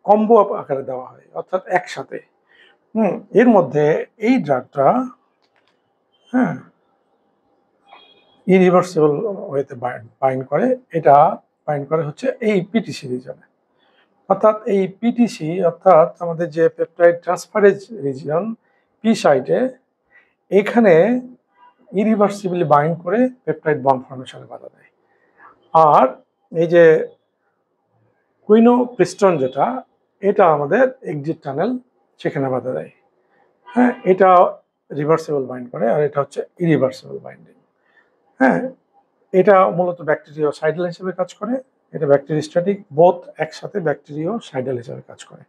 কম্বো আকারে দেওয়া হয়, অর্থাৎ একসাথে। এর মধ্যে এই ড্রাগটা ইরিভার্সিবল ওয়েতে বাইন্ড করে। এটা বাইন্ড করে হচ্ছে এই পিটিসি রিজনে, অর্থাৎ এই পিটিসি অর্থাৎ আমাদের যে পেপটাইড ট্রান্সফারেজ রিজিয়ন পি সাইটে, এখানে ইরিভার্সিবলি বাইন্ড করে পেপটাইড বন্ড ফর্মেশনে বাধা দেয়। আর এই যে কুইনোপ্রিস্টন যেটা, এটা আমাদের এক্সিট টানেল, সেখানে বাধা দেয়। এটা রিভার্সিবল বাইন্ড করে, আর এটা হচ্ছে ইরিভার্সিবল বাইন্ডিং। এটা মূলত ব্যাকটেরিওসাইডাল হিসেবে কাজ করে। এটা ব্যাকটেরিওস্ট্যাটিক, বোথ একসাথে ব্যাকটেরিওসাইডাল হিসেবে কাজ করে।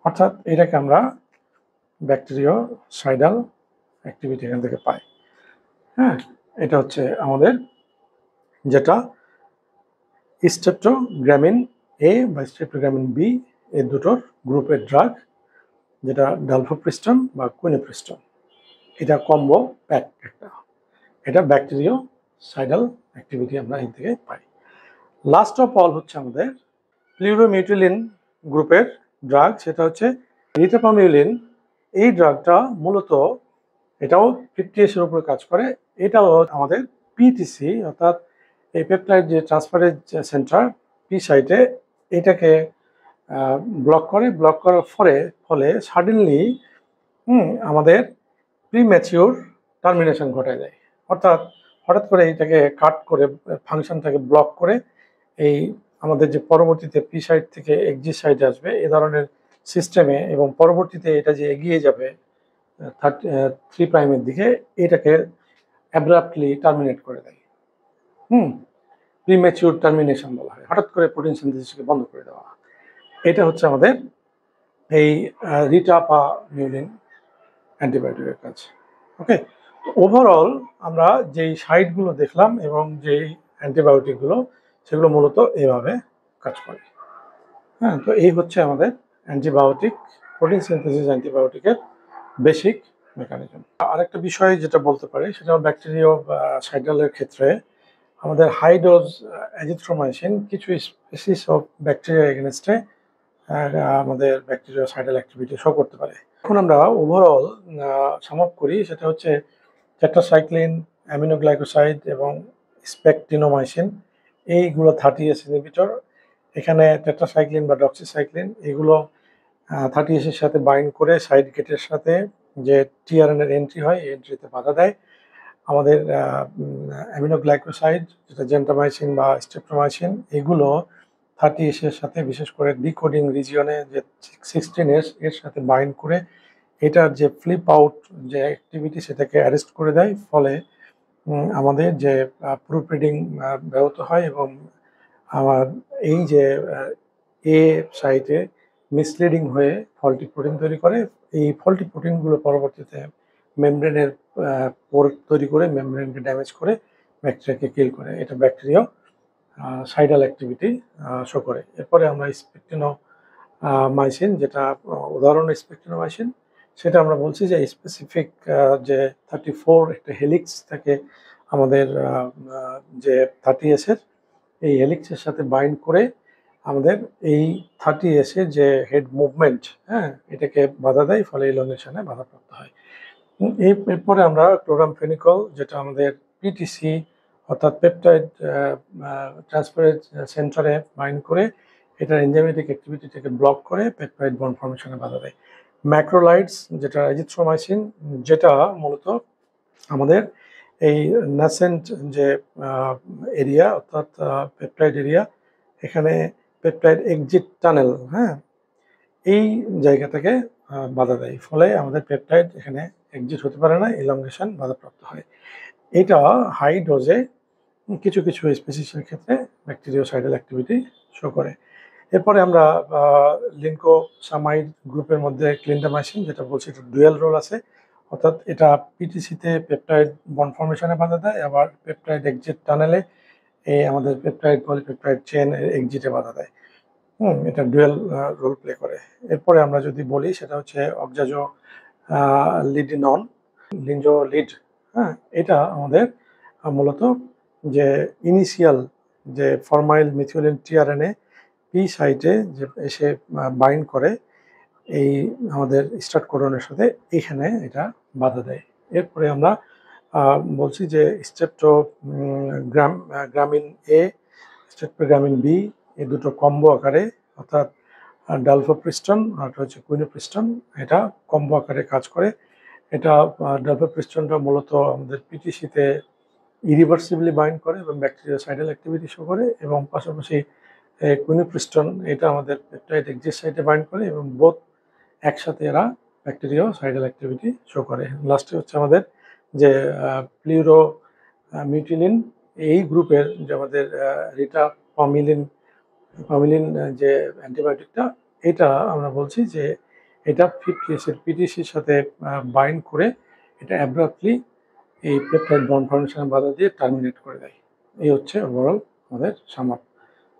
অর্থাৎ এটাকে আমরা ব্যাকটেরিওসাইডাল অ্যাক্টিভিটি এখান থেকে পাই। এটা হচ্ছে আমাদের যেটা স্ট্রেপ্টোগ্রামিন এ বা স্ট্রেপ্টোগ্রামিন বি, এই দুটোর গ্রুপের ড্রাগ, যেটা ডালফোপ্রিস্টন বা কুইনোপ্রিস্টন। এটা কম্বো প্যাক একটা, এটা ব্যাকটেরিওসাইডাল অ্যাক্টিভিটি আমরা এখান থেকে পাই। লাস্ট অফ অল হচ্ছে আমাদের প্লিউরোমিউটিলিন গ্রুপের ড্রাগ, সেটা হচ্ছে রিটাপামিউলিন। এই ড্রাগটা মূলত এটাও 50S এর উপরে কাজ করে। এটাও আমাদের পিটিসি অর্থাৎ এই পেপটাইড যে ট্রান্সফারেজ সেন্টার পি সাইটে, এটাকে ব্লক করার ফলে সাডেনলি আমাদের প্রিম্যাচিওর টার্মিনেশন ঘটায় দেয়। অর্থাৎ হঠাৎ করে এটাকে কাট করে ফাংশনটাকে ব্লক করে এই আমাদের যে পরবর্তীতে পি সাইড থেকে এক্সিট সাইডে আসবে এ ধরনের সিস্টেমে, এবং পরবর্তীতে এটা যে এগিয়ে যাবে 3' দিকে, এটাকে অ্যাব্রাপ্টলি টার্মিনেট করে দেয়। প্রিম্যাচিওর টার্মিনেশন বলা হয়, হঠাৎ করে প্রোটিন সিনথেসিসকে বন্ধ করে দেওয়া। এটা হচ্ছে আমাদের এই রিটাপামিউলিন অ্যান্টিবায়োটিকের কাজ। ওকে, ওভারঅল আমরা যেই সাইটগুলো দেখলাম এবং যেই অ্যান্টিবায়োটিকগুলো, সেগুলো মূলত এভাবে কাজ করে। তো এই হচ্ছে আমাদের অ্যান্টিবায়োটিক, প্রোটিন সিনথেসিস অ্যান্টিবায়োটিকের বেসিক মেকানিজম। আরেকটা বিষয় যেটা বলতে পারি, সেটা ব্যাকটেরিওসাইডালের ক্ষেত্রে আমাদের হাই ডোজ অ্যাজিথ্রোমাইসিন কিছু স্পিসিস অফ ব্যাকটেরিয়া এগেনস্টে আমাদের ব্যাকটেরিওসাইডাল অ্যাক্টিভিটি শো করতে পারে। এখন আমরা ওভারঅল সাম আপ করি, সেটা হচ্ছে টেট্রাসাইক্লিন, অ্যামিনোগ্লাইকোসাইড এবং স্পেকটিনোমাইসিন, এইগুলো 30S ইনহিবিটর। এখানে টেট্রাসাইক্লিন বা ডক্সিসাইক্লিন এগুলো 30S এর সাথে বাইন্ড করে সাইড গেটের সাথে যে টিআরএনএর এন্ট্রি হয়, এই এন্ট্রিতে বাধা দেয়। আমাদের অ্যামিনোগ্লাইকোসাইড যেটা জেন্টামাইসিন বা স্ট্রেপ্টোমাইসিন, এগুলো 30S এর সাথে, বিশেষ করে ডিকোডিং রিজিয়নে যে 16S এর সাথে বাইন্ড করে এটার যে ফ্লিপ আউট যে অ্যাক্টিভিটি, সেটাকে অ্যারেস্ট করে দেয়। ফলে আমাদের যে প্রুফ রিডিং ব্যাহত হয় এবং আমার এই যে এ সাইটে মিসলিডিং হয়ে ফল্টি প্রোটিন তৈরি করে। এই ফল্টি প্রোটিনগুলো পরবর্তীতে মেমব্রেনের পোর তৈরি করে মেমব্রেনকে ড্যামেজ করে ব্যাকটেরিয়াকে কিল করে। এটা ব্যাকটেরিয়া সাইডাল অ্যাক্টিভিটি শো করে। এরপরে আমরা স্পেকটিনোমাইসিন, যেটা উদাহরণ স্পেকটিনোমাইসিন, সেটা আমরা বলছি যে স্পেসিফিক যে 34 একটা হেলিক্স থাকে আমাদের যে 30S এর, এই হেলিক্সের সাথে বাইন্ড করে আমাদের এই 30S এর যে হেড মুভমেন্ট, এটাকে বাধা দেয়, ফলে এলোনেশনে বাধাপ্রাপ্ত হয়। এরপরে আমরা ক্লোরামফেনিকল, যেটা আমাদের পিটিসি অর্থাৎ পেপটাইড ট্রান্সফারেজ সেন্টারে বাইন্ড করে এটার এনজাইমেটিক অ্যাক্টিভিটিটাকে ব্লক করে পেপটাইড বন্ড ফর্মেশনে বাধা দেয়। ম্যাক্রোলাইডস যেটা এজিথ্রোমাইসিন, যেটা মূলত আমাদের এই ন্যাসেন্ট যে এরিয়া অর্থাৎ পেপটাইড এরিয়া, এখানে পেপটাইড এক্সিট টানেল, হ্যাঁ, এই জায়গাটাকে বাধা দেয়, ফলে আমাদের পেপটাইড এখানে এক্সিট হতে পারে না, এলংগেশন বাধাপ্রাপ্ত হয়। এটা হাই ডোজে কিছু কিছু স্পিসিসের ক্ষেত্রে ব্যাকটেরিওসাইডাল অ্যাক্টিভিটি শো করে। এরপরে আমরা লিঙ্কোসামাইড গ্রুপের মধ্যে ক্লিন্ডামাইসিন, যেটা বলছি এটা ডুয়াল রোল আছে, অর্থাৎ এটা পিটিসিতে পেপটাইড বন্ড ফর্মেশনে বাধা দেয়, আবার পেপটাইড এক্সিট টানেলে আমাদের পেপটাইড পলিপেপটাইড চেন এক্সিটে বাধা দেয়। এটা ডুয়াল রোল প্লে করে। এরপরে আমরা যদি বলি সেটা হচ্ছে অক্সাজো লিডিনন, লিঞ্জো লিড, হ্যাঁ, এটা আমাদের মূলত যে ইনিশিয়াল যে ফরমাইল মিথিওলিন টিআরএনএ পি সাইটে যে এসে বাইন্ড করে এই আমাদের স্টার্ট কোডনের সাথে, এখানে এটা বাধা দেয়। এরপরে আমরা বলছি যে গ্রামিন এ, স্টেপটোগ্রামিন বি, এই দুটো কম্বো আকারে, অর্থাৎ ডালফোপ্রিস্টন আর হচ্ছে কুইনোপ্রিস্টন, এটা কম্বো আকারে কাজ করে। এটা ডালফোপ্রিস্টনটা মূলত আমাদের পিটিসিতে ইরিভার্সিবলি বাইন্ড করে এবং ব্যাকটেরিয়াসাইডাল অ্যাক্টিভিটি শো করে, এবং পাশাপাশি কুইনোপ্রিস্টন এটা আমাদের পেপটাইড এক্সিট সাইটে বাইন্ড করে, এবং বোথ একসাথে এরা ব্যাকটেরিয়াসাইডাল অ্যাক্টিভিটি শো করে। লাস্টে হচ্ছে আমাদের যে প্লিউরো মিউটিলিন, এই গ্রুপের যে আমাদের রিটাপামিলিন যে অ্যান্টিবায়োটিকটা, এটা আমরা বলছি যে এটা 50S এর পিটিসির সাথে বাইন্ড করে এটা অ্যাব্রাপ্টলি এই পেপটাইড বন্ড ফর্মেশনে বাধা দিয়ে টার্মিনেট করে দেয়। এই হচ্ছে ওভারঅল আমাদের সামার।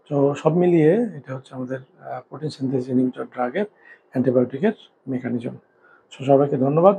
তো সব মিলিয়ে এটা হচ্ছে আমাদের প্রোটিন সিনথেসিস ইনহিবিটর ড্রাগের অ্যান্টিবায়োটিকের মেকানিজম। সবাইকে ধন্যবাদ।